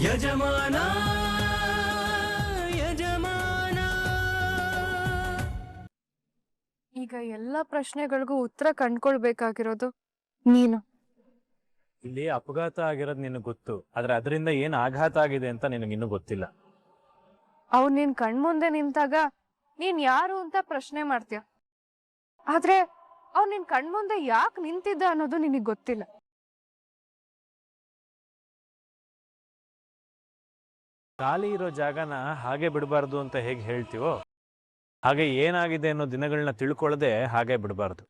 ಯಜಮಾನ ಯಜಮಾನ. ಈಗ ಎಲ್ಲ ಪ್ರಶ್ನೆಗಳಿಗೂ ಉತ್ತರ ಕಂಡ್ಕೊಳ್ಬೇಕಾಗಿರೋದು ನೀನು. ಇಲ್ಲಿ ಅಪಘಾತ ಆಗಿರೋದು ನಿನಗೆ ಗೊತ್ತು, ಆದ್ರೆ ಅದರಿಂದ ಏನ್ ಆಘಾತ ಆಗಿದೆ ಅಂತ ನಿನಗಿನ್ನೂ ಗೊತ್ತಿಲ್ಲ. ಅವ್ನು ನಿನ್ ಕಣ್ಮುಂದೆ ನಿಂತಾಗ ನೀನ್ ಯಾರು ಅಂತ ಪ್ರಶ್ನೆ ಮಾಡ್ತೀಯ, ಆದ್ರೆ ಅವ್ನು ನಿನ್ ಕಣ್ಮುಂದೆ ಯಾಕೆ ನಿಂತಿದ್ದ ಅನ್ನೋದು ನಿನಗ್ ಗೊತ್ತಿಲ್ಲ. ಖಾಲಿ ಇರೋ ಜಾಗನ ಹಾಗೆ ಬಿಡಬಾರ್ದು ಅಂತ ಹೇಗೆ ಹೇಳ್ತೀವೋ ಹಾಗೆ ಏನಾಗಿದೆ ಅನ್ನೋ ದಿನಗಳನ್ನ ತಿಳ್ಕೊಳ್ಳದೆ ಹಾಗೆ ಬಿಡಬಾರ್ದು.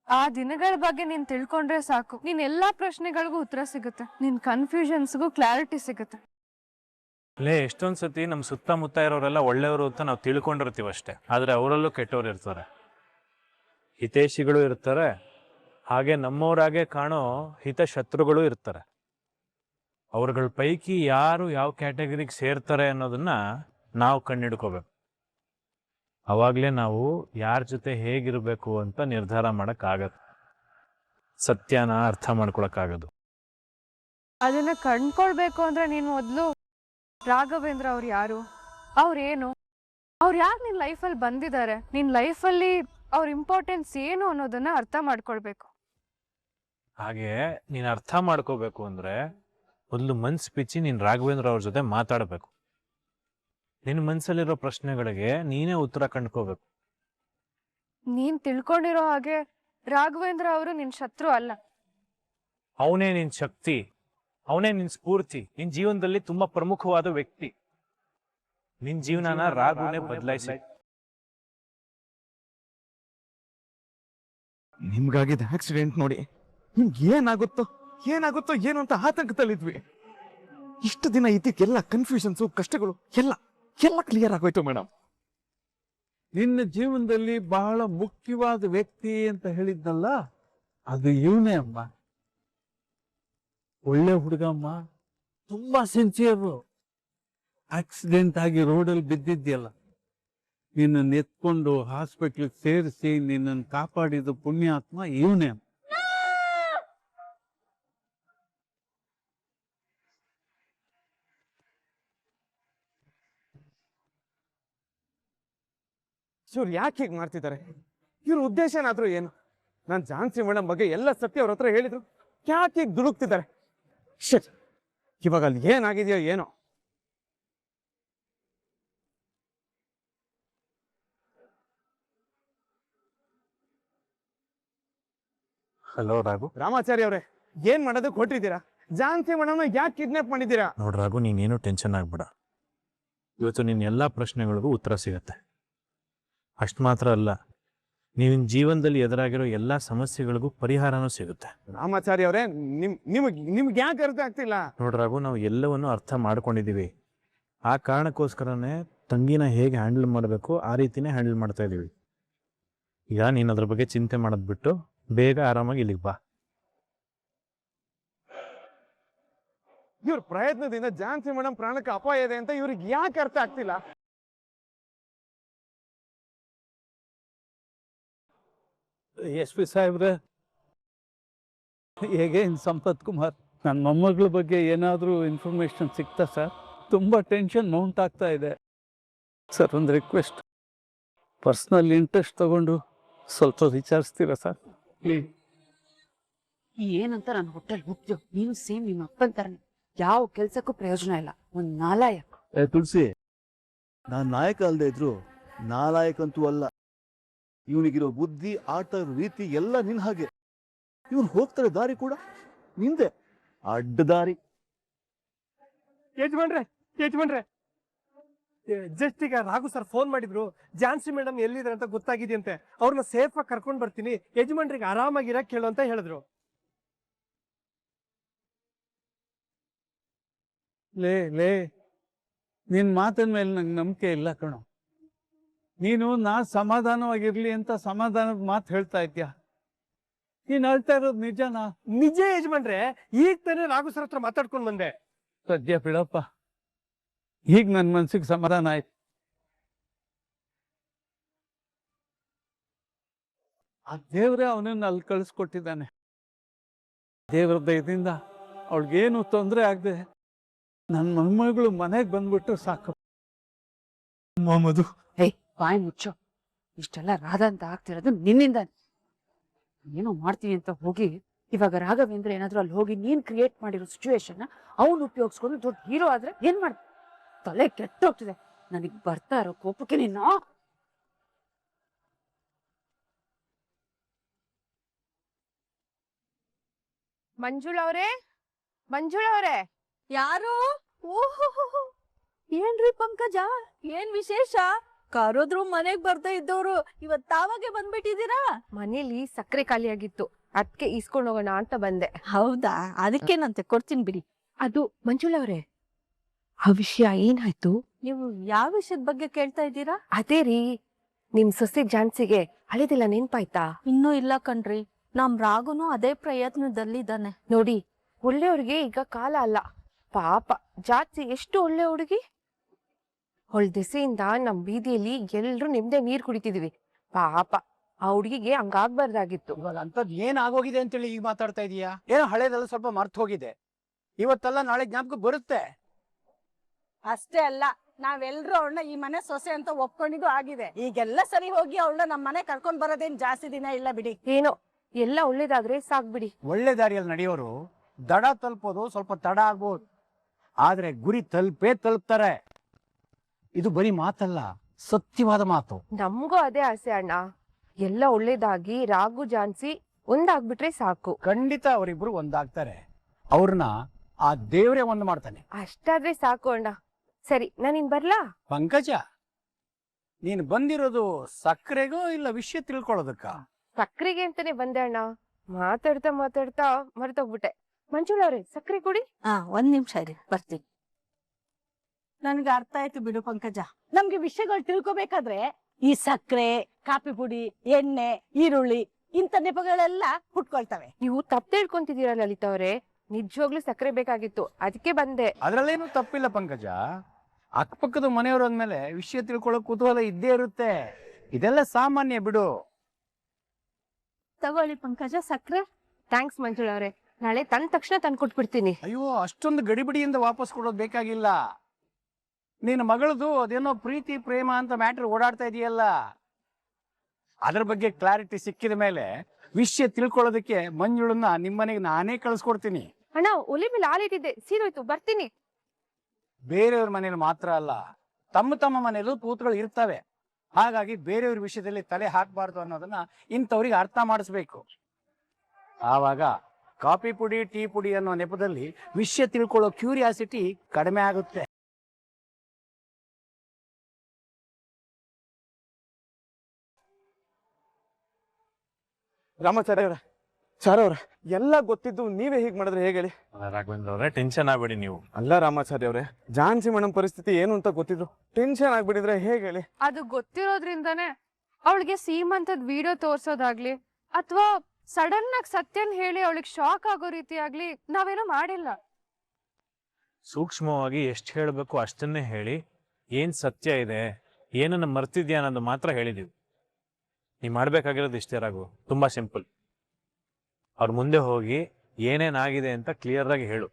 ಆ ದಿನಗಳ ಬಗ್ಗೆ ನೀನ್ ತಿಳ್ಕೊಂಡ್ರೆ ಸಾಕು, ನೀನ್ ಎಲ್ಲಾ ಪ್ರಶ್ನೆಗಳಿಗೂ ಉತ್ತರ ಸಿಗುತ್ತೆ, ನಿನ್ ಕನ್ಫ್ಯೂಷನ್ಸ್ಗೂ ಕ್ಲಾರಿಟಿ ಸಿಗುತ್ತೆ. ಎಷ್ಟೊಂದ್ ಸತಿ ನಮ್ ಸುತ್ತಮುತ್ತ ಇರೋರೆಲ್ಲ ಒಳ್ಳೆಯವರು ಅಂತ ನಾವು ತಿಳ್ಕೊಂಡಿರ್ತೀವಷ್ಟೇ, ಆದ್ರೆ ಅವರಲ್ಲೂ ಕೆಟ್ಟವ್ರು ಇರ್ತಾರೆ, ಹಿತೈಷಿಗಳು ಇರ್ತಾರೆ, ಹಾಗೆ ನಮ್ಮವರಾಗೆ ಕಾಣೋ ಹಿತಶತ್ರುಗಳು ಇರ್ತಾರೆ. ಅವ್ರಗಳ ಪೈಕಿ ಯಾರು ಯಾವ ಕ್ಯಾಟಗರಿಗೆ ಸೇರ್ತಾರೆ ಅನ್ನೋದನ್ನ ನಾವು ಕಣ್ಣಿಡ್ಕೋಬೇಕು. ಅವಾಗಲೇ ನಾವು ಯಾರ ಜೊತೆ ಹೇಗಿರಬೇಕು ಅಂತ ನಿರ್ಧಾರ ಮಾಡೋಕ್ಕಾಗತ್ತೆ, ಸತ್ಯನ ಅರ್ಥ ಮಾಡ್ಕೊಳಕ್ಕಾಗೋದು. ಅದನ್ನ ಕಂಡ್ಕೊಳ್ಬೇಕು ಅಂದ್ರೆ ನೀನ್ ಮೊದ್ಲು ರಾಘವೇಂದ್ರ ಅವ್ರು ಯಾರು, ಅವ್ರೇನು, ಅವ್ರು ಯಾಕೆ ನಿನ್ ಲೈಫಲ್ಲಿ ಬಂದಿದ್ದಾರೆ, ನಿನ್ ಲೈಫಲ್ಲಿ ಅವ್ರ ಇಂಪಾರ್ಟೆನ್ಸ್ ಏನು ಅನ್ನೋದನ್ನ ಅರ್ಥ ಮಾಡ್ಕೊಳ್ಬೇಕು. ಹಾಗೆ ನೀನು ಅರ್ಥ ಮಾಡ್ಕೋಬೇಕು ಅಂದ್ರೆ ಮೊದಲು ಮನ್ಸು ಬಿಚ್ಚಿ ನೀನು ರಾಘವೇಂದ್ರ ಅವ್ರ ಜೊತೆ ಮಾತಾಡಬೇಕು. ನಿನ್ನ ಮನಸ್ಸಲ್ಲಿರೋ ಪ್ರಶ್ನೆಗಳಿಗೆ ನೀನೇ ಉತ್ತರ ಕಂಡ್ಕೋಬೇಕು. ನೀನ್ ತಿಳ್ಕೊಂಡಿರೋ ಹಾಗೆ ರಾಘವೇಂದ್ರ ಅವರು ನಿನ್ ಶತ್ರು ಅಲ್ಲ. ಅವನೇ ನಿನ್ ಶಕ್ತಿ, ಅವನೇ ನಿನ್ ಸ್ಫೂರ್ತಿ, ನಿನ್ ಜೀವನದಲ್ಲಿ ತುಂಬಾ ಪ್ರಮುಖವಾದ ವ್ಯಕ್ತಿ. ನಿನ್ ಜೀವನನ ರಾಘುನೇ ಬದಲಾಯಿಸಿ. ನಿಮ್ಗಾಗಿದ್ದ ಆಕ್ಸಿಡೆಂಟ್ ನೋಡಿ ನಿಮ್ಗೆ ಏನಾಗುತ್ತೋ ಏನು ಅಂತ ಆತಂಕದಲ್ಲಿದ್ವಿ. ಇಷ್ಟು ದಿನ ಇದಕ್ಕೆಲ್ಲ ಕನ್ಫ್ಯೂಷನ್ಸು, ಕಷ್ಟಗಳು ಎಲ್ಲ ಕ್ಲಿಯರ್ ಆಗೋಯ್ತು ಮೇಡಮ್. ನಿನ್ನ ಜೀವನದಲ್ಲಿ ಬಹಳ ಮುಖ್ಯವಾದ ವ್ಯಕ್ತಿ ಅಂತ ಹೇಳಿದ್ನಲ್ಲ, ಅದು ಇವನೇ ಅಮ್ಮ. ಒಳ್ಳೆ ಹುಡುಗಮ್ಮ, ತುಂಬಾ ಸಿನ್ಸಿಯರು. ಆಕ್ಸಿಡೆಂಟ್ ಆಗಿ ರೋಡಲ್ಲಿ ಬಿದ್ದಿದ್ಯಲ್ಲ, ನಿನ್ನನ್ನು ಎತ್ಕೊಂಡು ಹಾಸ್ಪಿಟ್ಲಿಗೆ ಸೇರಿಸಿ ನಿನ್ನನ್ನು ಕಾಪಾಡಿದ ಪುಣ್ಯಾತ್ಮ ಇವನೇ. ಇವ್ರು ಯಾಕೆ ಹೀಗೆ ಮಾಡ್ತಿದ್ದಾರೆ? ಇವ್ರ ಉದ್ದೇಶ ಏನಾದ್ರು ಏನು? ನಾನು ಝಾನ್ಸಿ ಮೇಡಮ್ ಬಗ್ಗೆ ಎಲ್ಲ ಸತ್ಯ ಅವ್ರ ಹತ್ರ ಹೇಳಿದ್ರು, ಯಾಕೆ ಹೀಗೆ ದುಡುಕ್ತಿದ್ದಾರೆ? ಶಿಟ್, ಇವಾಗ ಅಲ್ಲಿ ಏನಾಗಿದೆಯೋ ಏನೋ. ಹಲೋ ರಾಘು. ರಾಮಾಚಾರಿ ಅವರೇ, ಏನ್ ಮಾಡೋದಕ್ಕೆ ಹೊಟ್ಟಿದ್ದೀರಾ? ಝಾನ್ಸಿ ಮೇಡಮ್ನ ಯಾಕೆ ಕಿಡ್ನಾಪ್ ಮಾಡಿದ್ದೀರಾ? ನೋಡ್ ರಾಘು, ನೀನೇನು ಟೆನ್ಷನ್ ಆಗ್ಬೇಡ. ಇವತ್ತು ನಿನ್ನ ಎಲ್ಲಾ ಪ್ರಶ್ನೆಗಳಿಗೂ ಉತ್ತರ ಸಿಗತ್ತೆ. ಅಷ್ಟು ಮಾತ್ರ ಅಲ್ಲ, ನೀವಿನ ಜೀವನದಲ್ಲಿ ಎದುರಾಗಿರೋ ಎಲ್ಲಾ ಸಮಸ್ಯೆಗಳಿಗೂ ಪರಿಹಾರನೂ ಸಿಗುತ್ತೆ. ರಾಮಾಚಾರಿ ಅವರೇ, ನಿಮ್ಗೆ ಯಾಕೆ ಅರ್ಥ ಆಗ್ತಿಲ್ಲ? ನೋಡ್ರಾಗು, ನಾವು ಎಲ್ಲವನ್ನೂ ಅರ್ಥ ಮಾಡ್ಕೊಂಡಿದೀವಿ. ಆ ಕಾರಣಕ್ಕೋಸ್ಕರನೇ ತಂಗಿನ ಹೇಗೆ ಹ್ಯಾಂಡಲ್ ಮಾಡಬೇಕು ಆ ರೀತಿನೇ ಹ್ಯಾಂಡಲ್ ಮಾಡ್ತಾ ಇದೀವಿ. ಈಗ ನೀನು ಅದ್ರ ಬಗ್ಗೆ ಚಿಂತೆ ಮಾಡೋದ್ ಬಿಟ್ಟು ಬೇಗ ಆರಾಮಾಗಿ ಇಲ್ಲಿಗೆ ಬಾ. ಇವ್ರ ಪ್ರಯತ್ನದಿಂದ ಝಾನ್ಸಿ ಮೇಡಮ್ ಪ್ರಾಣಕ್ಕೆ ಅಪಾಯ ಇದೆ ಅಂತ ಇವ್ರಿಗೆ ಯಾಕೆ ಅರ್ಥ ಆಗ್ತಿಲ್ಲ? SP ಸಾಹೇಬ್ರೆ, ಹೇಗೆ ಸಂಪತ್ ಕುಮಾರ್, ನನ್ನ ಮೊಮ್ಮಗಳ ಬಗ್ಗೆ ಏನಾದರೂ ಇನ್ಫಾರ್ಮೇಶನ್ ಸಿಗ್ತಾ ಸರ್? ತುಂಬ ಟೆನ್ಷನ್ ಮೌಂಟ್ ಆಗ್ತಾ ಇದೆ ಸರ್. ಒಂದು ರಿಕ್ವೆಸ್ಟ್, ಪರ್ಸ್ನಲ್ ಇಂಟ್ರೆಸ್ಟ್ ತಗೊಂಡು ಸ್ವಲ್ಪ ವಿಚಾರಿಸ್ತೀರಾ ಸರ್ ಪ್ಲೀಸ್? ಏನಂತ ನನ್ನ ಹೊಟ್ಟೆಲ್ ಹುಟ್ಟು, ನೀನು ಸೇಮ್ ನಿಮ್ಮ ಅಪ್ಪನ ತರನೇ, ಯಾವ ಕೆಲ್ಸಕ್ಕೂ ಪ್ರಯೋಜನ ಇಲ್ಲ, ಒಂದ್ ನಾಲಾಯಕ್. ತುಳಸಿ, ನಾನ್ ನಾಯಕ ಅಲ್ಲದೆ ಇದ್ರು ನಾಲಾಯಕಂತೂ ಅಲ್ಲ. ಇವನಿಗಿರೋ ಬುದ್ಧಿ, ಆಟ, ರೀತಿ ಎಲ್ಲ ನಿನ್ ಹಾಗೆ. ಇವನು ಹೋಗ್ತಾರೆ ದಾರಿ ಕೂಡ ನಿಂದೆ, ಅಡ್ಡ ದಾರಿ. ಯಜಮಾನ್ರೆ, ಜಸ್ಟ್ ಈಗ ರಾಘು ಸರ್ ಫೋನ್ ಮಾಡಿದ್ರು, ಝಾನ್ಸಿ ಮೇಡಮ್ ಎಲ್ಲಿದ್ದಾರೆ ಅಂತ ಗೊತ್ತಾಗಿದೆಯಂತೆ, ಅವ್ರನ್ನ ಸೇಫ್ ಆಗಿ ಕರ್ಕೊಂಡ್ ಬರ್ತೀನಿ, ಯಜಮಾನ್ರಿಗೆ ಆರಾಮಾಗಿರಕ್ ಹೇಳು ಅಂತ ಹೇಳಿದ್ರು. ಲೇ ನಿನ್ ಮಾತಿನ ಮೇಲೆ ನಂಗೆ ನಂಬಿಕೆ ಇಲ್ಲ ಕಣೋ. ನೀನು ನಾ ಸಮಾಧಾನವಾಗಿರ್ಲಿ ಅಂತ ಸಮಾಧಾನದ ಮಾತು ಹೇಳ್ತಾ ಇದ್ಯಾ? ನೀನ್ ಹೇಳ್ತಾ ಇರೋದು ನಿಜನಾ? ನಿಜ ಯಜಮಾನ್ರೆ, ಈಗ ತಾನೇ ರಾಘು ಸರ್ ಹತ್ರ ಮಾತಾಡ್ಕೊಂಡ್ ಬಂದೆ. ಸದ್ಯ ಬಿಡಪ್ಪ, ಈಗ ನನ್ನ ಮನ್ಸಿಗೆ ಸಮಾಧಾನ ಆಯ್ತು. ಆ ದೇವ್ರೆ ಅವನನ್ನ ಅಲ್ಲಿ ಕಳಿಸ್ಕೊಟ್ಟಿದ್ದಾನೆ. ದೇವ್ರ ದಯದಿಂದ ಅವಳಿಗೇನು ತೊಂದರೆ ಆಗದೆ ನನ್ನ ಮೊಮ್ಮಗಳು ಮನೆಗೆ ಬಂದ್ಬಿಟ್ಟು ಸಾಕು. ಮೊಮ್ಮದು ಏಯ್ ಬಾಯ್ ಮುಚ್ಚು. ಇಷ್ಟೆಲ್ಲ ರಾಧ ಅಂತ ಆಗ್ತಿರೋದು ನಿನ್ನಿಂದ. ಏನೋ ಮಾಡ್ತೀವಿ ಅಂತ ಹೋಗಿ ಇವಾಗ ರಾಘವೇಂದ್ರ ಏನಾದ್ರು ಅಲ್ಲಿ ಹೋಗಿ ನೀನ್ ಕ್ರಿಯೇಟ್ ಮಾಡಿರೋ ಸಿಚುವೇಶನ್ ಅವ್ನು ಉಪಯೋಗಿಸ್ಕೊಂಡು ದೊಡ್ಡ ಹೀರೋ ಆದ್ರೆ ಏನ್ ಮಾಡ? ತಲೆ ಕೆಟ್ಟೋಗ್ತಿದೆ ನನಗ್ ಬರ್ತಾ ಇರೋ ಕೋಪಕ್ಕೆ ನಿನ್ನ. ಮಂಜುಳವ್ರೆ ಯಾರು? ಓಹೋ, ಏನ್ರಿ ಪಂಕಜ, ಏನ್ ವಿಶೇಷ? ಕರೋದ್ರು ಮನೆಗ್ ಬರ್ತಾ ಇದ್ದವ್ರು ಇವತ್ ತಾವಾಗೆ ಬಂದ್ಬಿಟ್ಟಿದೀರಾ? ಮನೇಲಿ ಸಕ್ಕರೆ ಖಾಲಿಯಾಗಿತ್ತು, ಅದಕ್ಕೆ ಈಸ್ಕೊಂಡು ಹೋಗೋಣ ಅಂತ ಬಂದೆ. ಹೌದಾ, ಅದಕ್ಕೇನಂತೆ, ಕೊಡ್ತೀನಿ ಬಿಡಿ. ಅದು ಮಂಜುಳವ್ರೆ, ಆ ವಿಷಯ ಏನಾಯ್ತು? ನೀವು ಯಾವ ವಿಷಯದ ಬಗ್ಗೆ ಕೇಳ್ತಾ ಇದ್ದೀರಾ? ಅದೇ ರೀ, ನಿಮ್ ಸೊಸೆ ಜಾನ್ಸಿಗೆ ಹಳೆದಿಲ್ಲ ನೆನ್ಪಾಯ್ತಾ? ಇನ್ನೂ ಇಲ್ಲ ಕಣ್ರಿ, ನಮ್ ರಾಗುನು ಅದೇ ಪ್ರಯತ್ನದಲ್ಲಿದ್ದಾನೆ. ನೋಡಿ, ಒಳ್ಳೆಯವ್ರಿಗೆ ಈಗ ಕಾಲ ಅಲ್ಲ. ಪಾಪ ಜಾನ್ಸಿ ಎಷ್ಟು ಒಳ್ಳೆ ಹುಡುಗಿ. ಹೊಳ್ ದೆಸೆಯಿಂದ ನಮ್ ಬೀದಿಯಲ್ಲಿ ಎಲ್ರು ನಿಮ್ದೆ ನೀರ್ ಕುಡಿತಿದ್ವಿ. ಪಾಪ ಆ ಹುಡುಗಿಗೆ ಹಂಗಾಗ್ಬಾರ್ದಾಗಿತ್ತು. ಇವಾಗ ಅಂತದ್ ಏನ್ ಆಗೋಗಿದೆ ಅಂತೇಳಿ ಈಗ ಮಾತಾಡ್ತಾ ಇದೀಯಾ? ಏನೋ ಹಳೇದೆಲ್ಲ ಸ್ವಲ್ಪ ಮರ್ತ್ ಹೋಗಿದೆ, ಇವತ್ತೆಲ್ಲ ನಾಳೆ ಜ್ಞಾಪಕ ಬರುತ್ತೆ. ಅಷ್ಟೇ ಅಲ್ಲ, ನಾವೆಲ್ರೂ ಅವಳನ್ನ ಈ ಮನೆ ಸೊಸೆ ಅಂತ ಒಪ್ಕೊಂಡಿದ್ದು ಆಗಿದೆ. ಈಗೆಲ್ಲ ಸರಿ ಹೋಗಿ ಅವಳನ್ನ ನಮ್ ಮನೆ ಕರ್ಕೊಂಡ್ ಬರೋದೇನ್ ಜಾಸ್ತಿ ದಿನ ಇಲ್ಲ ಬಿಡಿ. ಏನೋ ಎಲ್ಲ ಒಳ್ಳೇದಾದ್ರೆ ಸಾಕ್ಬಿಡಿ. ಒಳ್ಳೆ ದಾರಿಯಲ್ಲಿ ನಡೆಯೋರು ದಡ ತಲುಪೋದು ಸ್ವಲ್ಪ ತಡ ಆಗ್ಬೋದು, ಆದ್ರೆ ಗುರಿ ತಲುಪ್ತಾರೆ. ಇದು ಬರೀ ಮಾತಲ್ಲ, ಸತ್ಯವಾದ ಮಾತು. ನಮ್ಗೂ ಅದೇ ಆಸೆ ಅಣ್ಣ. ಎಲ್ಲ ಒಳ್ಳೇದಾಗಿ ರಾಘು ಜಾನ್ಸಿ ಒಂದಾಗ್ಬಿಟ್ರೆ ಸಾಕು. ಖಂಡಿತ ಅವರಿಬ್ರು ಒಂದಾಗ್ತಾರೆ, ಅವ್ರನ್ನ ಆ ದೇವ್ರೇ ಒಂದ್ ಮಾಡ್ತಾನೆ. ಅಷ್ಟಾದ್ರೆ ಸಾಕು ಅಣ್ಣ. ಸರಿ, ನಾನಿನ್ ಬರ್ಲಾ? ಪಂಕಜ, ನೀನ್ ಬಂದಿರೋದು ಸಕ್ಕರೆಗೋ ಇಲ್ಲ ವಿಷಯ ತಿಳ್ಕೊಳ್ಳೋದಕ್ಕ? ಸಕ್ರೆಗೆ ಅಂತಾನೆ ಬಂದೆ ಅಣ್ಣ. ಮಾತಾಡ್ತಾ ಮರ್ತೋಗ್ಬಿಟ್ಟೆ. ಮಂಜುಳವ್ರೆ, ಸಕ್ರೆ ಕುಡಿ. ಒಂದ್ ನಿಮಿಷ ಇರಿ, ಬರ್ತೀನಿ. ನನ್ಗೆ ಅರ್ಥ ಆಯ್ತು ಬಿಡು ಪಂಕಜ. ನಮ್ಗೆ ವಿಷಯಗಳು ತಿಳ್ಕೊಬೇಕಾದ್ರೆ ಈ ಸಕ್ಕರೆ, ಕಾಫಿ ಪುಡಿ, ಎಣ್ಣೆ, ಈರುಳ್ಳಿ ಇಂಥ ನೆಪಗಳೆಲ್ಲ ಹುಟ್ಕೊಳ್ತವೆ. ನೀವು ತಪ್ಪು ತಿಳ್ಕೊಂತಿದ್ದೀರಾ ಲಲಿತಾ ಅವ್ರೆ. ನಿಜವಾಗ್ಲೂ ಸಕ್ಕರೆ ಬೇಕಾಗಿತ್ತು, ಅದಕ್ಕೆ ಬಂದೆ. ಅದ್ರಲ್ಲೇನು ತಪ್ಪಿಲ್ಲ ಪಂಕಜ, ಅಕ್ಕಪಕ್ಕದ ಮನೆಯವರು ಅಂದ್ಮೇಲೆ ವಿಷಯ ತಿಳ್ಕೊಳ್ಳೋ ಕುತೂಹಲ ಇದ್ದೇ ಇರುತ್ತೆ, ಇದೆಲ್ಲ ಸಾಮಾನ್ಯ ಬಿಡು. ತಗೊಳ್ಳಿ ಪಂಕಜ ಸಕ್ಕರೆ. ಥ್ಯಾಂಕ್ಸ್ ಮಂಜುಳವ್ರೆ, ನಾಳೆ ತಂದ ತಕ್ಷಣ ತಂದ್ಕೊಟ್ಬಿಡ್ತೀನಿ. ಅಯ್ಯೋ, ಅಷ್ಟೊಂದು ಗಡಿಬಿಡಿಯಿಂದ ವಾಪಸ್ ಕೊಡೋದು ಬೇಕಾಗಿಲ್ಲ. ನಿನ್ನ ಮಗಳದು ಅದೇನೋ ಪ್ರೀತಿ ಪ್ರೇಮ ಅಂತ ಮ್ಯಾಟ್ರ್ ಓಡಾಡ್ತಾ ಇದೆಯಲ್ಲ, ಅದ್ರ ಬಗ್ಗೆ ಕ್ಲಾರಿಟಿ ಸಿಕ್ಕಿದ ಮೇಲೆ ವಿಷಯ ತಿಳ್ಕೊಳ್ಳೋದಕ್ಕೆ ಮಂಜುಳನ್ನ ನಿಮ್ಮನೆಗೆ ನಾನೇ ಕಳಿಸ್ಕೊಡ್ತೀನಿ. ಅಣ್ಣ, ಒಲಿ ಮೇಲೆ ಹಾಲಿಟ್ಟಿದ್ದೆ, ಸೀರೋಯ್ತು, ಬರ್ತೀನಿ. ಬೇರೆಯವ್ರ ಮನೇಲಿ ಮಾತ್ರ ಅಲ್ಲ, ತಮ್ಮ ಮನೆಯಲ್ಲೂ ಕೂತುಗಳು ಇರ್ತವೆ. ಹಾಗಾಗಿ ಬೇರೆಯವ್ರ ವಿಷಯದಲ್ಲಿ ತಲೆ ಹಾಕಬಾರ್ದು ಅನ್ನೋದನ್ನ ಇಂಥವ್ರಿಗೆ ಅರ್ಥ ಮಾಡಿಸ್ಬೇಕು. ಆವಾಗ ಕಾಫಿ ಪುಡಿ, ಟೀ ಪುಡಿ ಅನ್ನೋ ನೆಪದಲ್ಲಿ ವಿಷಯ ತಿಳ್ಕೊಳ್ಳೋ ಕ್ಯೂರಿಯಾಸಿಟಿ ಕಡಿಮೆ ಆಗುತ್ತೆ. ರಾಮಾಚಾರ್ಯ ಅವ್ರ, ಚಾರ ಅವ್ರ, ಎಲ್ಲ ಗೊತ್ತಿದ್ದು ನೀವೇ ಹೀಗೆ ಮಾಡಿದ್ರೆ ಹೇಗೆ ಹೇಳಿ? ರಾಘವೇಂದ್ರ ಅವರೇ, ಟೆನ್ಷನ್ ಆಗ್ಬೇಡಿ ನೀವು. ಅಲ್ಲ ರಾಮಾಚಾರ್ಯ ಅವ್ರೆ, ಜಾನ್ಸಿ ಮೇಡಮ್ ಪರಿಸ್ಥಿತಿ ಏನು ಅಂತ ಗೊತ್ತಿದ್ರು ಟೆನ್ಷನ್ ಆಗ್ಬಿಟ್ಟಿದ್ರೆ ಹೇಗೆ ಹೇಳಿ? ಅದು ಗೊತ್ತಿರೋದ್ರಿಂದಾನೆ ಅವಳಿಗೆ ಸೀಮಂತದ್ ವಿಡಿಯೋ ತೋರ್ಸೋದಾಗ್ಲಿ ಅಥವಾ ಸಡನ್ ಆಗಿ ಸತ್ಯನ್ ಹೇಳಿ ಅವಳಿಗೆ ಶಾಕ್ ಆಗೋ ರೀತಿ ಆಗ್ಲಿ ನಾವೇನೋ ಮಾಡಿಲ್ಲ. ಸೂಕ್ಷ್ಮವಾಗಿ ಎಷ್ಟು ಹೇಳಬೇಕು ಅಷ್ಟನ್ನೇ ಹೇಳಿ, ಏನ್ ಸತ್ಯ ಇದೆ, ಏನನ್ನ ಮರ್ತಿದ್ಯಾ ಅನ್ನೋದು ಮಾತ್ರ ಹೇಳಿದೀವಿ. ನೀವು ಮಾಡ್ಬೇಕಾಗಿರೋದು ಇಷ್ಟೇ ರಾಘು, ತುಂಬಾ ಸಿಂಪಲ್. ಅವ್ರ ಮುಂದೆ ಹೋಗಿ ಏನೇನಾಗಿದೆ ಅಂತ ಕ್ಲಿಯರ್ ಆಗಿ ಹೇಳು.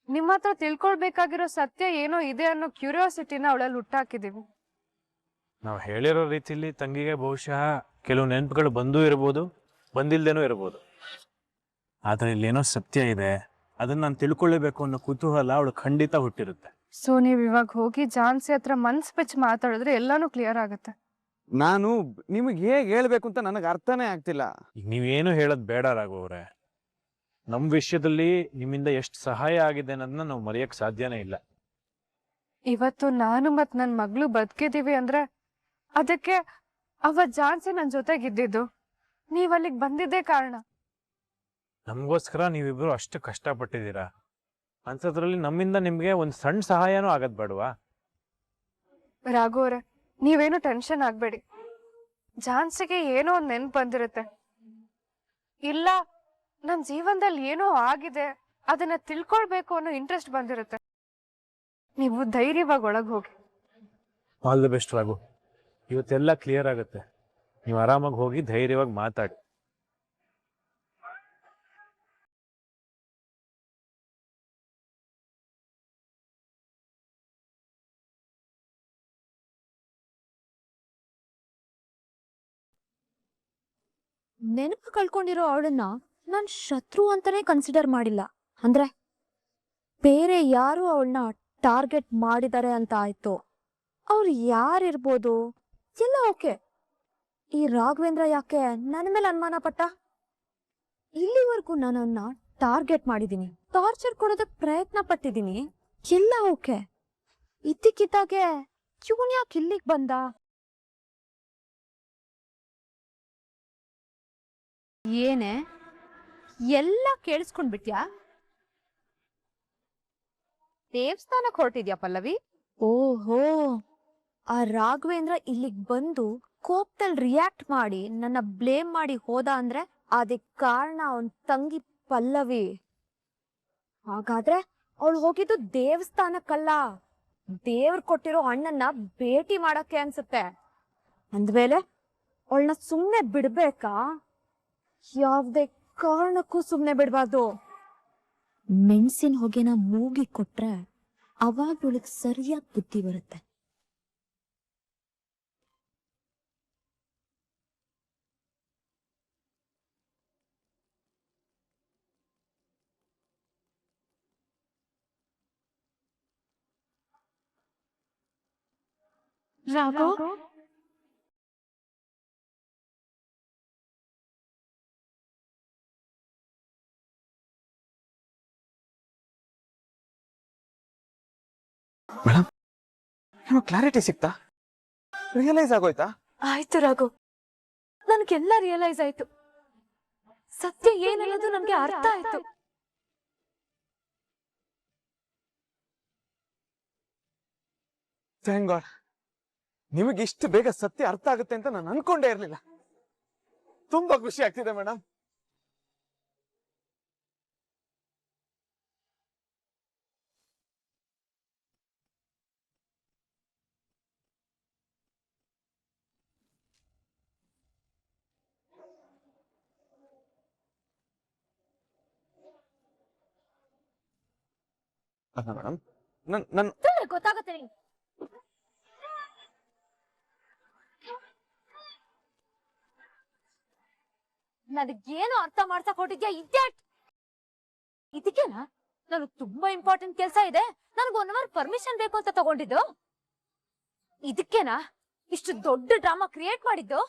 ನಿಮ್ಮ ಹತ್ರ ತಿಳ್ಕೊಳ್ಬೇಕಾಗಿರೋ ಸತ್ಯ ಏನೋ ಇದೆ ಅನ್ನೋ ಕ್ಯೂರಿಯಾಸಿಟಿನ ಅವಳಲ್ಲಿ ಹುಟ್ಟಾಕಿದೀವಿ. ನಾವು ಹೇಳಿರೋ ರೀತಿಲಿ ತಂಗಿಗೆ ಬಹುಶಃ ಕೆಲವು ನೆನಪುಗಳು ಬಂದೂ ಇರ್ಬೋದು, ಬಂದಿಲ್ದೇನೂ ಇರ್ಬೋದು. ಆದ್ರೆ ಇಲ್ಲೇನೋ ಸತ್ಯ ಇದೆ, ಅದನ್ನ ನಾನು ತಿಳ್ಕೊಳ್ಳೇಬೇಕು ಅನ್ನೋ ಕುತೂಹಲ ಅವಳು ಖಂಡಿತ ಹುಟ್ಟಿರುತ್ತೆ. ಸೊ ನೀವ್ ಇವಾಗ ಹೋಗಿ ಜಾನ್ಸಿ ಹತ್ರ ಮನ್ಸ್ ಬಿಚ್ಚಿ ಮಾತಾಡಿದ್ರೆ ಎಲ್ಲಾನು ಕ್ಲಿಯರ್ ಆಗುತ್ತೆ. ನಾನು ನಿಮಗೆ ಹೇಗೆ ಹೇಳ್ಬೇಕು ಅಂತ ನನಗೆ ಅರ್ಥನೇ ಆಗ್ತಿಲ್ಲ. ಈಗ ನೀವೇನು ಹೇಳೋದು ಬೇಡ ರಾಘು ಅವ್ರೆ. ನಮ್ಮ ವಿಷಯದಲ್ಲಿ ನಿಮ್ಮಿಂದ ಎಷ್ಟು ಸಹಾಯ ಆಗಿದೆ ಅನ್ನೋದನ್ನ ನಾವು ಮರೆಯಕ್ ಸಾಧ್ಯನೇ ಇಲ್ಲ. ಇವತ್ತು ನಾನು ಮತ್ ನನ್ ಮಗಳು ಬದುಕಿದೀವಿ ಅಂದ್ರೆ ಅದಕ್ಕೆ ಅವ ಜಾನ್ಸಿ ನನ್ ಜೊತೆಗಿದ್ದಿದ್ದು, ನೀವ್ ಅಲ್ಲಿಗೆ ಬಂದಿದ್ದೇ ಕಾರಣ. ನಮಗೋಸ್ಕರ ನೀವಿಬ್ರು ಅಷ್ಟು ಕಷ್ಟಪಟ್ಟಿದ್ದೀರಾ, ಅಂಥದ್ರಲ್ಲಿ ನಮ್ಮಿಂದ ನಿಮ್ಗೆ ಒಂದು ಸಣ್ಣ ಸಹಾಯನೂ ಆಗದ್ ಬೇಡವಾ? ರಾಘು ಅವ್ರೆ, ನೀವೇನು ಟೆನ್ಷನ್ ಆಗ್ಬೇಡಿ. ಜಾನ್ಸಿಗೆ ಏನೋ ಒಂದ್ ನೆನ್ಪು ಬಂದಿರುತ್ತೆ, ಇಲ್ಲ ನನ್ ಜೀವನದಲ್ಲಿ ಏನೋ ಆಗಿದೆ ಅದನ್ನ ತಿಳ್ಕೊಳ್ಬೇಕು ಅನ್ನೋ ಇಂಟ್ರೆಸ್ಟ್ ಬಂದಿರುತ್ತೆ. ನೀವು ಧೈರ್ಯವಾಗಿ ಒಳಗ್ ಹೋಗಿ. All the best Raghu. ಇವತ್ತೆಲ್ಲ ಕ್ಲಿಯರ್ ಆಗುತ್ತೆ, ನೀವು ಆರಾಮಾಗಿ ಹೋಗಿ ಧೈರ್ಯವಾಗಿ ಮಾತಾಡಿ. ನೆನಪು ಕಳ್ಕೊಂಡಿರೋ ಅವಳನ್ನ ನಾನ್ ಶತ್ರು ಅಂತಾನೆ ಕನ್ಸಿಡರ್ ಮಾಡಿಲ್ಲ. ಅಂದ್ರೆ ಬೇರೆ ಯಾರು ಅವಳನ್ನ ಟಾರ್ಗೆಟ್ ಮಾಡಿದ್ದಾರೆ ಅಂತ ಆಯ್ತು. ಅವ್ರು ಯಾರಿರ್ಬೋದು? ಎಲ್ಲ ಓಕೆ. ಈ ರಾಘವೇಂದ್ರ ಯಾಕೆ ನನ್ನ ಮೇಲೆ ಅನುಮಾನ ಪಟ್ಟ? ಇಲ್ಲಿವರೆಗೂ ನಾನನ್ನ ಟಾರ್ಗೆಟ್ ಮಾಡಿದೀನಿ, ಟಾರ್ಚರ್ ಕೊಡೋದಕ್ಕೆ ಪ್ರಯತ್ನ ಪಟ್ಟಿದ್ದೀನಿ, ಎಲ್ಲ ಓಕೆ. ಇದ್ದಕ್ಕಿದ್ದಾಗೆ ಇವನ್ ಯಾಕೆ ಇಲ್ಲಿಗೆ ಬಂದ? ಏನೇ ಎಲ್ಲ ಕೇಳಿಸ್ಕೊಂಡ್ಬಿಟ್ಯಾ? ದೇವಸ್ಥಾನಕ್ಕೆ ಹೊರಟಿದ್ಯಾ ಪಲ್ಲವಿ? ಓಹೋ, ಆ ರಾಘವೇಂದ್ರ ಇಲ್ಲಿಗ್ ಬಂದು ಕೋಪದಲ್ಲಿ ರಿಯಾಕ್ಟ್ ಮಾಡಿ ನನ್ನ ಬ್ಲೇಮ್ ಮಾಡಿ ಹೋದ ಅಂದ್ರೆ ಅದಕ್ಕೆ ಕಾರಣ ಅವನ್ ತಂಗಿ ಪಲ್ಲವಿ. ಹಾಗಾದ್ರೆ ಅವಳು ಹೋಗಿದ್ದು ದೇವಸ್ಥಾನಕ್ಕಲ್ಲ, ದೇವ್ರು ಕೊಟ್ಟಿರೋ ಅಣ್ಣನ್ನ ಭೇಟಿ ಮಾಡಕ್ಕೆ ಅನ್ಸುತ್ತೆ. ಅಂದ್ಮೇಲೆ ಅವಳನ್ನ ಸುಮ್ನೆ ಬಿಡ್ಬೇಕಾ? ಯಾವ್ದೇ ಕಾರಣಕ್ಕೂ ಸುಮ್ನೆ ಬಿಡ್ಬಾರ್ದು. ಮೆಣಸಿನ ಹೊಗೆನ ಮೂಗಿ ಕೊಟ್ರೆ ಅವಾಗ ಅವಳಿಗೆ ಸರಿಯಾಗಿ ಬುದ್ಧಿ ಬರುತ್ತೆ. ರಾಘು, ಮೇಡಮ್, ನಿಮಗೆ ಕ್ಲಾರಿಟಿ ಸಿಕ್ತಾ? ರಿಯಲೈಸ್ ಆಗೋಯ್ತಾ? ಆಯ್ತು ರಾಘು, ನನ್ಗೆಲ್ಲ ರಿಯಲೈಸ್ ಆಯ್ತು. ಸತ್ಯ ಏನನ್ನೋದು ನನ್ಗೆ ಅರ್ಥ ಆಯ್ತು. Thank god. ನಿಮಗೆ ಇಷ್ಟು ಬೇಗ ಸತ್ಯ ಅರ್ಥ ಆಗುತ್ತೆ ಅಂತ ನಾನು ಅನ್ಕೊಂಡೇ ಇರ್ಲಿಲ್ಲ. ತುಂಬಾ ಖುಷಿ ಆಗ್ತಿದೆ ಮೇಡಮ್. ಮೇಡಮ್, ನನ್ ಗೊತ್ತಾಗತ್ತೆ ನಿಂಗೆ. ನನಗೇನು ಅರ್ಥ ಮಾಡ್ಸಕ್ ಹೊಟ್ಟಿದ್ಯಾ ಇದ್ಯಾಟ್? ಇದಕ್ಕೇನಾ ನನಗ್ ತುಂಬಾ ಇಂಪಾರ್ಟೆಂಟ್ ಕೆಲ್ಸ ಇದೆ, ನನಗ್ 1 ಅವರ್ ಪರ್ಮಿಷನ್ ಬೇಕು ಅಂತ ತಗೊಂಡಿದ್ದು? ಇದಕ್ಕೇನಾ ಇಷ್ಟು ದೊಡ್ಡ ಡ್ರಾಮಾ ಕ್ರಿಯೇಟ್ ಮಾಡಿದ್ದು?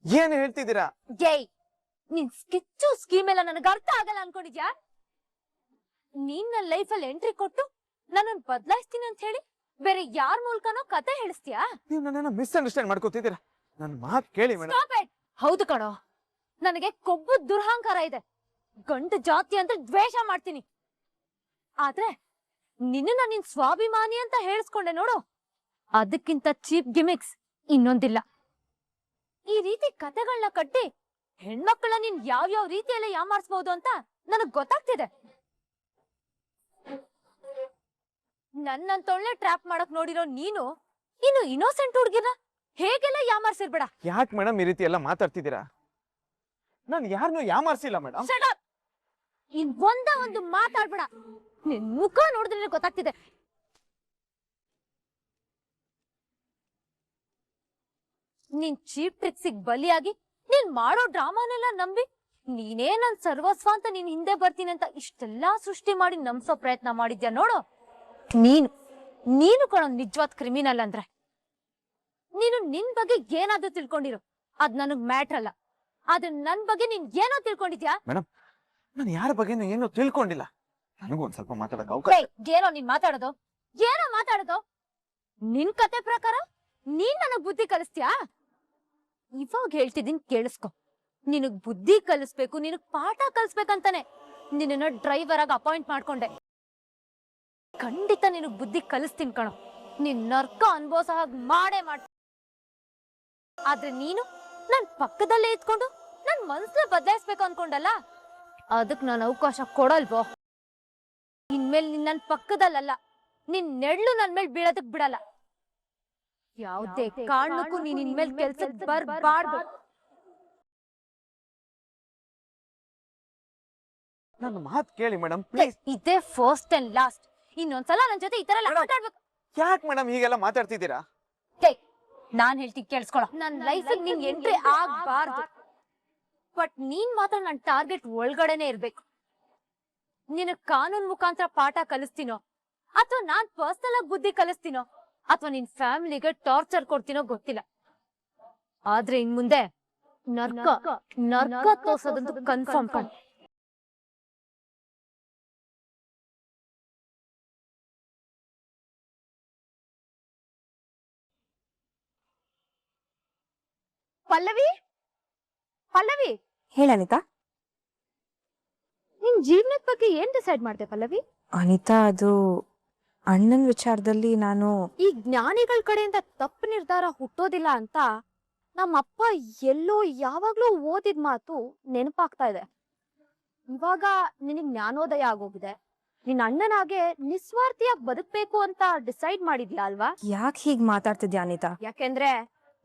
ಏನ್ ಹೇಳ್ತಿದ್ದೀರಾ? ಏಯ್, ನಿನ್ ಸ್ಕೆಚ್ಚು ಸ್ಕೀಮ್ ಎಲ್ಲ ನನಗ್ ಅರ್ಥ ಆಗಲ್ಲ ಅನ್ಕೊಂಡಿದ್ಯಾ? ನೀನ್ ನನ್ನ ಲೈಫಲ್ಲಿ ಎಂಟ್ರಿ ಕೊಟ್ಟು ನನ್ನನ್ನು ಬದಲಾಯಿಸ್ತೀನಿ ಅಂತ ಹೇಳಿ ಬೇರೆ ಯಾರ ಮೂಲಕನೋ ಕತೆ ಹೇಳಿಸ್ತೀಯಾ? ನೀವು ನನ್ನನ್ನ ಮಿಸ್ಅಂಡರ್ಸ್ಟ್ಯಾಂಡ್ ಮಾಡ್ಕೋತಿದ್ದೀರಾ. ನನ್ನ ಮಾತು ಕೇಳಿ ಮೇಡಮ್. ಹೌದು ಕಣೋ, ನನಗೆ ಕೊಬ್ಬು ದುರಹಂಕಾರ ಇದೆ. ಗಂಡು ಜಾತಿ ಅಂತ ದ್ವೇಷ ಮಾಡ್ತೀನಿ. ಆದ್ರೆ ನಿನ್ನ ನಿನ್ ಸ್ವಾಭಿಮಾನಿ ಅಂತ ಹೇಳಿಸ್ಕೊಂಡೆ ನೋಡು, ಅದಕ್ಕಿಂತ ಚೀಪ್ ಗಿಮಿಕ್ಸ್ ಇನ್ನೊಂದಿಲ್ಲ. ಈ ರೀತಿ ಕತೆಗಳನ್ನ ಕಟ್ಟಿ ಹೆಣ್ಮಕ್ಳನ್ನ ನೀನ್ ಯಾವ್ಯಾವ ರೀತಿಯಲ್ಲ ಯಾಮಾರಿಸಬಹುದು ಅಂತ ನನಗ್ ಗೊತ್ತಾಗ್ತಿದೆ. ನನ್ನಂತೊಳ್ಳೆ ಟ್ರ್ಯಾಪ್ ಮಾಡಕ್ ನೋಡಿರೋ ನೀನು ಇನ್ನು ಇನ್ನೋಸೆಂಟ್ ಹುಡ್ಗಿರ ಹೇಗೆಲ್ಲ ಯಾಮಾರ್ಸಿರ್ಬೇಡ. ಯಾಕೆ ಮೇಡಮ್ ಈ ರೀತಿ ಎಲ್ಲ ಮಾತಾಡ್ತಿದ್ದೀರಾ? ನಾನು ಯಾರನ್ನೂ ಯಾಮಾರ್ಸಿಲ್ಲ ಮೇಡಮ್. ಇನ್ ಒಂದು ಮಾತಾಡ್ಬೇಡ. ನಿನ್ ಮುಖ ನೋಡಿದ್ರೆ ಗೊತ್ತಾಗ್ತಿದೆ. ನೀನ್ ಚೀಪ್ ಟ್ರಿಕ್ಸಿಗ್ ಬಲಿಯಾಗಿ ನೀನ್ ಮಾಡೋ ಡ್ರಾಮಾನೆಲ್ಲ ನಂಬಿ ನೀನೇ ನನ್ ಸರ್ವಸ್ವ ಅಂತ ನೀನ್ ಹಿಂದೆ ಬರ್ತೀನಿ ಅಂತ ಇಷ್ಟೆಲ್ಲಾ ಸೃಷ್ಟಿ ಮಾಡಿ ನಂಬಿಸೋ ಪ್ರಯತ್ನ ಮಾಡಿದ್ಯಾ ನೋಡು. ನೀನು ಕಣೋ ನಿಜವಾದ ಕ್ರಿಮಿನಲ್ ಅಂದ್ರೆ. ನೀನು ನಿನ್ ಬಗ್ಗೆ ಏನಾದ್ರೂ ತಿಳ್ಕೊಂಡಿರು, ಅದ್ ನನಗ್ ಮ್ಯಾಟ್ರ್ ಅಲ್ಲ. ಆದ್ರೆ ನನ್ ಬಗ್ಗೆ ನೀನ್ ಏನೋ ತಿಳ್ಕೊಂಡಿದ್ಯಾ? ಮೇಡಮ್, ನಾನು ಯಾರ ಬಗ್ಗೆನೂ ಏನೋ ತಿಳ್ಕೊಂಡಿಲ್ಲ. ನನಗೂ ಒಂದ್ ಸ್ವಲ್ಪ ಮಾತಾಡಕ್ ಅವಕಾಶ. ಏನೋ ನೀನ್ ಮಾತಾಡೋದು? ಏನೋ ಮಾತಾಡೋದು? ನಿನ್ ಕತೆ ಪ್ರಕಾರ ನೀನ್ ನನಗ್ ಬುದ್ಧಿ ಕಲಿಸ್ತೀಯಾ? ಇವಾಗ ಹೇಳ್ತಿದ್ದೀನಿ ಕೇಳಿಸ್ಕೊ. ನಿನಗ್ ಬುದ್ಧಿ ಕಲಿಸ್ಬೇಕು, ನಿನಗ್ ಪಾಠ ಕಲಿಸ್ಬೇಕಂತಾನೆ ನಿನ್ನ ಡ್ರೈವರ್ ಆಗಿ ಅಪಾಯಿಂಟ್ ಮಾಡ್ಕೊಂಡೆ. ಖಂಡಿತ ನಿನಗ್ ಬುದ್ಧಿ ಕಲಿಸ್ತೀನಿ ಕಣೋ. ನಿನ್ ನರ್ಕ ಅನ್ಭೋಸ ಹಾಗೆ ಮಾಡೇ ಮಾಡ್ತೀನಿ. ಆದ್ರೆ ನೀನು ನನ್ ಪಕ್ಕದಲ್ಲೇ ಇದ್ಕೊಂಡು ನನ್ ಮನ್ಸನ್ನ ಬದಲಾಯಿಸ್ಬೇಕು ಅನ್ಕೊಂಡಲ್ಲ, ಅದಕ್ ನಾನು ಅವಕಾಶ ಕೊಡಲ್ವೋ. ಇನ್ಮೇಲೆ ನಿನ್ ನನ್ ಪಕ್ಕದಲ್ಲ, ನಿನ್ ನೆಡ್ಲು ನನ್ ಮೇಲೆ ಬೀಳೋದಕ್ ಬಿಡಲ್ಲ. ಯಾವುದೇ ಕಾರಣಕ್ಕೂ ನೀನ್ ಇನ್ಮೇಲೆ ಕೆಲ್ಸಕ್ಕೆ ಬರ್ಬಾರ್ದು. ನನ್ನ ಮಾತು ಕೇಳಿ ಮೇಡಮ್, ಪ್ಲೀಸ್. ಇದೇ ಫಸ್ಟ್ ಅಂಡ್ ಲಾಸ್ಟ್. ಇನ್ನೊಂದ್ಸಲ ನನ್ ಜೊತೆ ಈ ತರ ಎಲ್ಲ ಮಾತಾಡ್ಬೇಕು. ಯಾಕೆ ಮೇಡಮ್ ಹೀಗೆಲ್ಲ ಮಾತಾಡ್ತಿದ್ದೀರಾ? ನಾನ್ ಹೇಳ್ತೀನಿ ಕೇಳಿಸ್ಕೊಳ. ನನ್ ಲೈಫ್ ನಿನ್ ಎಂಟ್ರಿ ಆಗ್ಬಾರ್ದು. ಬಟ್ ನೀನ್ ಮಾತ್ರ ನನ್ ಟಾರ್ಗೆಟ್ ಒಳಗಡೆನೆ ಇರ್ಬೇಕು. ನಿನಗ್ ಕಾನೂನ್ ಮುಖಾಂತರ ಪಾಠ ಕಲಿಸ್ತೀನೋ ಅಥವಾ ನಾನ್ ಪರ್ಸನಲ್ ಆಗಿ ಬುದ್ಧಿ ಕಲಿಸ್ತೀನೋ ಅಥವಾ ನಿನ್ ಫ್ಯಾಮಿಲಿಗೆ ಟಾರ್ಚರ್ ಕೊಡ್ತೀನೋ ಗೊತ್ತಿಲ್ಲ. ಆದ್ರೆ ಇನ್ ಮುಂದೆ ನರ್ಕ ತೋರ್ಸೋದಂತೂ ಕನ್ಫರ್ಮ್ ಕಣ್. ಪಲ್ಲವಿ ಪಲ್ಲವಿ ಹೇಳ ಅನಿತಾ. ನಿನ್ ಜೀವನದ ಬಗ್ಗೆ ಏನ್ ಡಿಸೈಡ್ ಮಾಡ್ದೆ ಪಲ್ಲವಿ? ಅನಿತಾ, ಅದು ಅಣ್ಣನ ವಿಚಾರದಲ್ಲಿ ನಾನು ಈ ಜ್ಞಾನಿಗಳ ಕಡೆಯಿಂದ ತಪ್ಪು ನಿರ್ಧಾರ ಹುಟ್ಟೋದಿಲ್ಲ ಅಂತ ನಮ್ಮಪ್ಪ ಎಲ್ಲೋ ಯಾವಾಗ್ಲೂ ಓದಿದ ಮಾತು ನೆನಪಾಗ್ತಾ ಇದೆ. ಇವಾಗ ನಿನಗ್ ಜ್ಞಾನೋದಯ ಆಗೋಗಿದೆ. ನಿನ್ ಅಣ್ಣನಾಗೆ ನಿಸ್ವಾರ್ಥಿಯಾಗಿ ಬದುಕ್ಬೇಕು ಅಂತ ಡಿಸೈಡ್ ಮಾಡಿದ್ಯಾ ಅಲ್ವಾ? ಯಾಕೆ ಹೀಗ್ ಮಾತಾಡ್ತಿದ್ಯಾ ಅನಿತಾ? ಯಾಕೆಂದ್ರೆ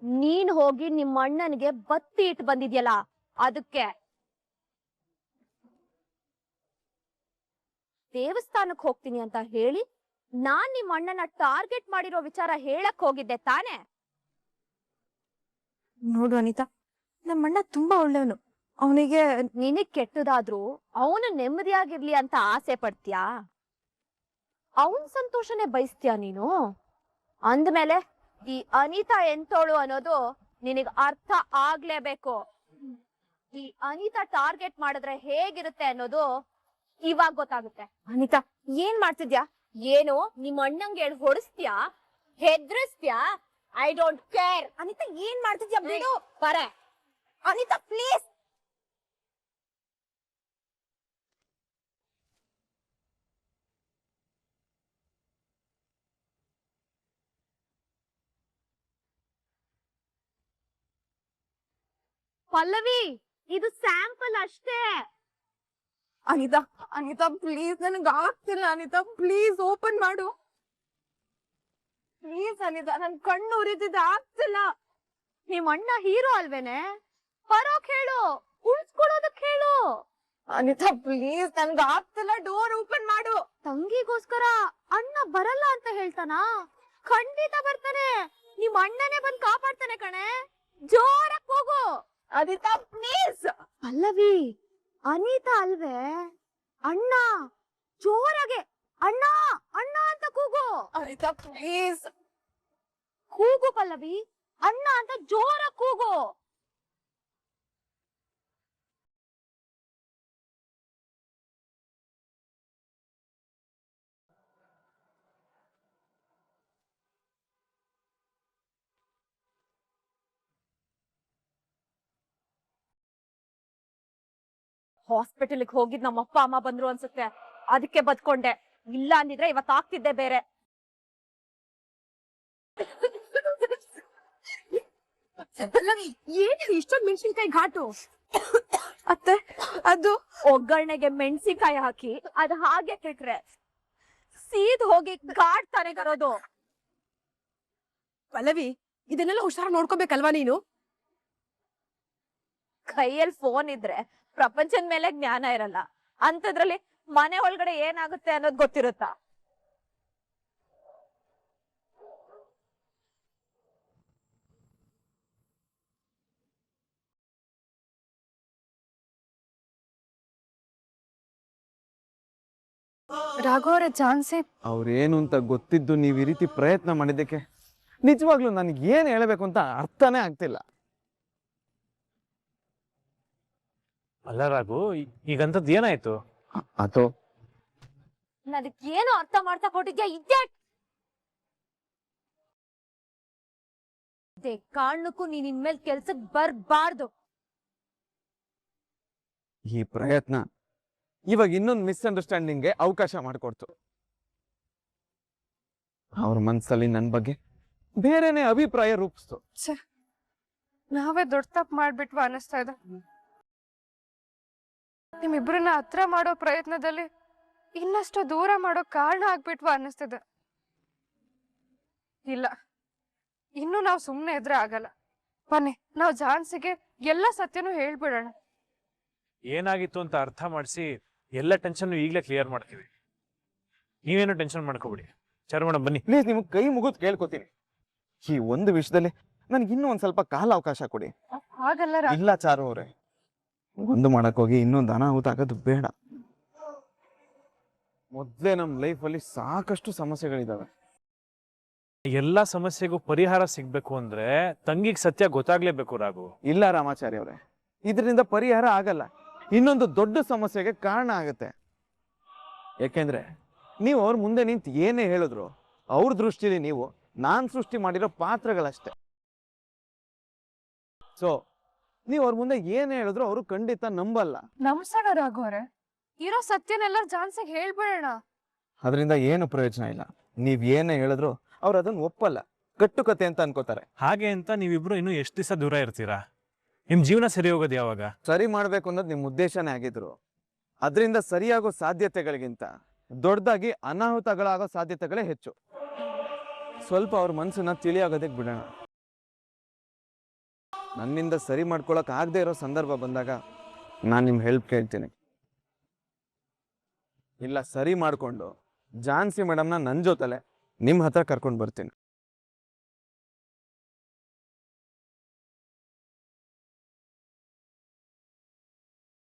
ನೀನ್ ಹೋಗಿ ನಿಮ್ಮ ಅಣ್ಣನಿಗೆ ಬತ್ತಿ ಇಟ್ಟು ಬಂದಿದ್ಯಲ್ಲ, ಅದಕ್ಕೆ. ದೇವಸ್ಥಾನಕ್ ಹೋಗ್ತೀನಿ ಅಂತ ಹೇಳಿ ನಾನ್ ನಿಮ್ಮ ಅಣ್ಣನ ಟಾರ್ಗೆಟ್ ಮಾಡಿರೋ ವಿಚಾರ ಹೇಳಕ್ ಹೋಗಿದ್ದೆ ತಾನೇ? ನೋಡು ಅನಿತಾ, ನಮ್ಮಣ್ಣ ತುಂಬಾ ಒಳ್ಳೆಯವನು. ಅವನಿಗೆ ನಿನಗ್ ಕೆಟ್ಟದಾದ್ರೂ ಅವನು ನೆಮ್ಮದಿಯಾಗಿರ್ಲಿ ಅಂತ ಆಸೆ ಪಡ್ತೀಯಾ? ಅವನ್ ಸಂತೋಷನೇ ಬಯಸ್ತೀಯ ನೀನು? ಅಂದ್ಮೇಲೆ ಈ ಅನಿತಾ ಎಂತೋಳು ಅನ್ನೋದು ನಿನಗ್ ಅರ್ಥ ಆಗ್ಲೇಬೇಕು. ಈ ಅನಿತಾ ಟಾರ್ಗೆಟ್ ಮಾಡಿದ್ರೆ ಹೇಗಿರುತ್ತೆ ಅನ್ನೋದು ಇವಾಗ ಗೊತ್ತಾಗುತ್ತೆ. ಅನಿತಾ, ಏನ್ ಮಾಡ್ತಿದ್ಯಾ? ಏನು ನಿಮ್ಮ ಅಣ್ಣಂಗೆ ಹೇಳಿ ಹೊಡಿಸ್ತೀಯಾ? ಹೆದ್ರಿಸ್ತೀಯಾ? I don't care. ಅನಿತಾ ಏನ್ ಮಾಡ್ತಿದ್ಯಾ? ಬಿಡು. ಬರೆ ಅನಿತಾ ಪ್ಲೀಸ್. ಪಲ್ಲವಿ, ಇದು ಸ್ಯಾಂಪಲ್ ಅಷ್ಟೇ. ಅನಿತಾ, ಅನಿತಾ ಪ್ಲೀಸ್, ನನಗೆ ಆಗ್ತಿಲ್ಲ. ಅನಿತಾ ಪ್ಲೀಸ್ ಓಪನ್ ಮಾಡು. ಪ್ಲೀಸ್ ಅನಿತಾ, ನನ್ ಕಣ್ಣು ಉರಿತಿದೆ, ಆಗ್ತಿಲ್ಲ. ನಿಮ್ ಅಣ್ಣ ಹೀರೋ ಅಲ್ವೇನೆ? ಬರೋಕ್ ಹೇಳು, ಉಳ್ಸ್ಕೊಳೋದಕ್ ಹೇಳು. ಅನಿತಾ ಪ್ಲೀಸ್, ನನ್ಗೆ ಆಗ್ತಿಲ್ಲ. ಡೋರ್ ಓಪನ್ ಮಾಡು. ತಂಗಿಗೋಸ್ಕರ ಅಣ್ಣ ಬರಲ್ಲ ಅಂತ ಹೇಳ್ತಾನ? ಖಂಡಿತ ಬರ್ತಾನೆ. ನಿಮ್ ಅಣ್ಣನೇ ಬಂದ್ ಕಾಪಾಡ್ತಾನೆ ಕಣೆ. ಜೋರಾಗ್ ಹೋಗು. ಅನಿತಾ ಪ್ಲೀಸ್. ಪಲ್ಲವಿ, ಅನಿತಾ ಅಲ್ವೇ? ಅಣ್ಣ. ಜೋರಾಗೆ ಅಣ್ಣ ಅಣ್ಣ ಅಂತ ಕೂಗು. ಅನಿತಾ ಪ್ಲೀಸ್. ಕೂಗು ಪಲ್ಲವಿ, ಅಣ್ಣ ಅಂತ ಜೋರಾಗಿ ಕೂಗು. ಹಾಸ್ಪಿಟಲ್ಗೆ ಹೋಗಿದ್ ನಮ್ಮ ಅಪ್ಪ ಅಮ್ಮ ಬಂದ್ರು ಅನ್ಸುತ್ತೆ, ಅದಕ್ಕೆ ಬದ್ಕೊಂಡೆ. ಇಲ್ಲ ಅಂದಿದ್ರೆ ಇವತ್ತು ಆಗ್ತಿದ್ದೆ ಬೇರೆ. ಏನು ಇಷ್ಟೊಂದು ಮೆಣಸಿನ್ಕಾಯಿ ಘಾಟು? ಅತ್ತೆ, ಅದು ಒಗ್ಗರಣೆಗೆ ಮೆಣಸಿನ್ಕಾಯಿ ಹಾಕಿ ಅದು ಹಾಗೆ ಬಿಟ್ರೆ ಸೀದ್ ಹೋಗಿ ಘಾಟ್ ತಾನೆ ಕರೋದು. ಪಲ್ಲವಿ, ಇದನ್ನೆಲ್ಲ ಹುಷಾರ್ ನೋಡ್ಕೋಬೇಕಲ್ವಾ ನೀನು? ಕೈಯಲ್ಲಿ ಫೋನ್ ಇದ್ರೆ ಪ್ರಪಂಚದ ಮೇಲೆ ಜ್ಞಾನ ಇರಲ್ಲ, ಅಂತದ್ರಲ್ಲಿ ಮನೆ ಒಳಗಡೆ ಏನಾಗುತ್ತೆ ಅನ್ನೋದು ಗೊತ್ತಿರುತ್ತಾ? ರಾಘವರ ಚಾನ್ಸೇ. ಅವ್ರೇನು ಅಂತ ಗೊತ್ತಿದ್ದು ನೀವು ಈ ರೀತಿ ಪ್ರಯತ್ನ ಮಾಡಿದ್ದಕ್ಕೆ ನಿಜವಾಗ್ಲೂ ನನಗೆ ಏನ್ ಹೇಳ್ಬೇಕು ಅಂತ ಅರ್ಥನೇ ಆಗ್ತಿಲ್ಲ. ಅಲ್ಲ ರಾಘು, ಈಗಂತದ್ದು ಏನಾಯ್ತು? ಅದು ನನಗೇನು ಅರ್ಥ ಮಾಡ್ತಾ ಕೊಟ್ಟಿದ್ಯಾ ಇದ್ಯಾಟ್? ಕಾರಣಕ್ಕೂ ನೀನ್ ಇನ್ಮೇಲೆ ಕೆಲ್ಸಕ್ ಬರ್ಬಾರ್ದು. ಈ ಪ್ರಯತ್ನ ಇವಾಗ ಇನ್ನೊಂದು ಮಿಸ್ಅಂಡರ್ಸ್ಟ್ಯಾಂಡಿಂಗ್ಗೆ ಅವಕಾಶ ಮಾಡಿಕೊಡ್ತು. ಅವ್ರ ಮನ್ಸಲ್ಲಿ ನನ್ನ ಬಗ್ಗೆ ಬೇರೆನೆ ಅಭಿಪ್ರಾಯ ರೂಪಿಸ್ತು. ನಾವೇ ದೊಡ್ಡ ತಪ್ಪು ಮಾಡ್ಬಿಟ್ವಾ ಅನಿಸ್ತಾ ಇದೆ. ನಿಮ್ಮಿಬ್ರನ್ನ ಹತ್ರ ಮಾಡೋ ಪ್ರಯತ್ನದಲ್ಲಿ ಇನ್ನಷ್ಟು ದೂರ ಮಾಡೋ ಕಾರಣ ಆಗ್ಬಿಟ್ವಾ ಅನ್ನಿಸ್ತಿದೆ. ಇಲ್ಲ, ಇನ್ನು ನಾವು ಸುಮ್ಮನೆ ಇದ್ರೆ ಆಗಲ್ಲ. ಬನ್ನಿ, ನಾವು ಝಾನ್ಸಿಗೆ ಎಲ್ಲ ಸತ್ಯನೂ ಹೇಳ್ಬಿಡೋಣ. ಏನಾಗಿತ್ತು ಅಂತ ಅರ್ಥ ಮಾಡಿಸಿ ಎಲ್ಲ ಟೆನ್ಷನ್ ಈಗಲೇ ಕ್ಲಿಯರ್ ಮಾಡ್ತೀವಿ. ನೀವೇನು ಟೆನ್ಷನ್ ಮಾಡ್ಕೋಬಿಡಿ. ಚರ್ಮಣ ಬನ್ನಿ. ಪ್ಲೀಸ್, ನಿಮ್ಗೆ ಕೈ ಮುಗಿದು ಕೇಳ್ಕೊತೀನಿ, ಈ ಒಂದು ವಿಷಯದಲ್ಲಿ ನನಗೆ ಇನ್ನೂ ಒಂದ್ ಸ್ವಲ್ಪ ಕಾಲ ಅವಕಾಶ ಕೊಡಿ. ಹಾಗಲ್ಲ ಇಲ್ಲ ಚಾರು ಅವರೇ, ಒಂದು ಮಾಡಕ್ಕೋಗಿ ಇನ್ನೊಂದು ಅನಾಹುತ ಆಗೋದು ಬೇಡ. ಮೊದಲೇ ನಮ್ಮ ಲೈಫಲ್ಲಿ ಸಾಕಷ್ಟು ಸಮಸ್ಯೆಗಳಿದಾವೆ. ಎಲ್ಲ ಸಮಸ್ಯೆಗೂ ಪರಿಹಾರ ಸಿಗ್ಬೇಕು ಅಂದ್ರೆ ತಂಗಿಗೆ ಸತ್ಯ ಗೊತ್ತಾಗ್ಲೇಬೇಕು ರಾಘು. ಇಲ್ಲ ರಾಮಾಚಾರಿ ಅವರೇ, ಇದರಿಂದ ಪರಿಹಾರ ಆಗಲ್ಲ, ಇನ್ನೊಂದು ದೊಡ್ಡ ಸಮಸ್ಯೆಗೆ ಕಾರಣ ಆಗುತ್ತೆ. ಯಾಕೆಂದ್ರೆ ನೀವು ಅವ್ರ ಮುಂದೆ ನಿಂತು ಏನೇ ಹೇಳಿದ್ರು ಅವ್ರ ದೃಷ್ಟಿಲಿ ನೀವು ನಾನ್ ಸೃಷ್ಟಿ ಮಾಡಿರೋ ಪಾತ್ರಗಳಷ್ಟೇ. ಸೊ ನೀವು ಅವ್ರ ಮುಂದೆ ಏನೇ ಹೇಳಿದ್ರು ಅವರು ಖಂಡಿತ ನಂಬಲ್ಲ. ನಮ್ಸೋಣ ರಾಘವ್ರೆ, ಇರೋ ಸತ್ಯನೆಲ್ಲ ಜಾನ್ಸಿಗೆ ಹೇಳ್ಬಿಡೋಣ. ಅದರಿಂದ ಏನು ಪ್ರಯೋಜನ ಇಲ್ಲ. ನೀವ್ ಏನೇ ಹೇಳಿದ್ರು ಅವ್ರು ಅದನ್ನ ಒಪ್ಪಲ್ಲ, ಕಟ್ಟುಕತೆ ಅಂತ ಅನ್ಕೋತಾರೆ. ಹಾಗೆ ಅಂತ ನೀವಿಬ್ರು ಇನ್ನು ಎಷ್ಟು ದಿವಸ ದೂರ ಇರ್ತೀರಾ? ನಿಮ್ ಜೀವನ ಸರಿ ಹೋಗೋದು ಯಾವಾಗ? ಸರಿ ಮಾಡ್ಬೇಕು ಅನ್ನೋದು ನಿಮ್ ಉದ್ದೇಶನೇ ಆಗಿದ್ರು. ಅದರಿಂದ ಸರಿಯಾಗೋ ಸಾಧ್ಯತೆಗಳಿಗಿಂತ ದೊಡ್ಡದಾಗಿ ಅನಾಹುತಗಳಾಗೋ ಸಾಧ್ಯತೆಗಳೇ ಹೆಚ್ಚು. ಸ್ವಲ್ಪ ಅವ್ರ ಮನಸ್ಸನ್ನ ತಿಳಿಯಾಗೋದಕ್ಕೆ ಬಿಡೋಣ. ನನ್ನಿಂದ ಸರಿ ಮಾಡ್ಕೊಳಕ್ ಆಗದೆ ಇರೋ ಸಂದರ್ಭ ಬಂದಾಗ ನಾನು ನಿಮ್ ಹೆಲ್ಪ್ ಕೇಳ್ತೀನಿ. ಇಲ್ಲ ಸರಿ ಮಾಡ್ಕೊಂಡು ಜಾನ್ಸಿ ಮೇಡಮ್ನ ನನ್ನ ಜೊತೆಲೆ ನಿಮ್ಮ ಹತ್ರ ಕರ್ಕೊಂಡು ಬರ್ತೀನಿ.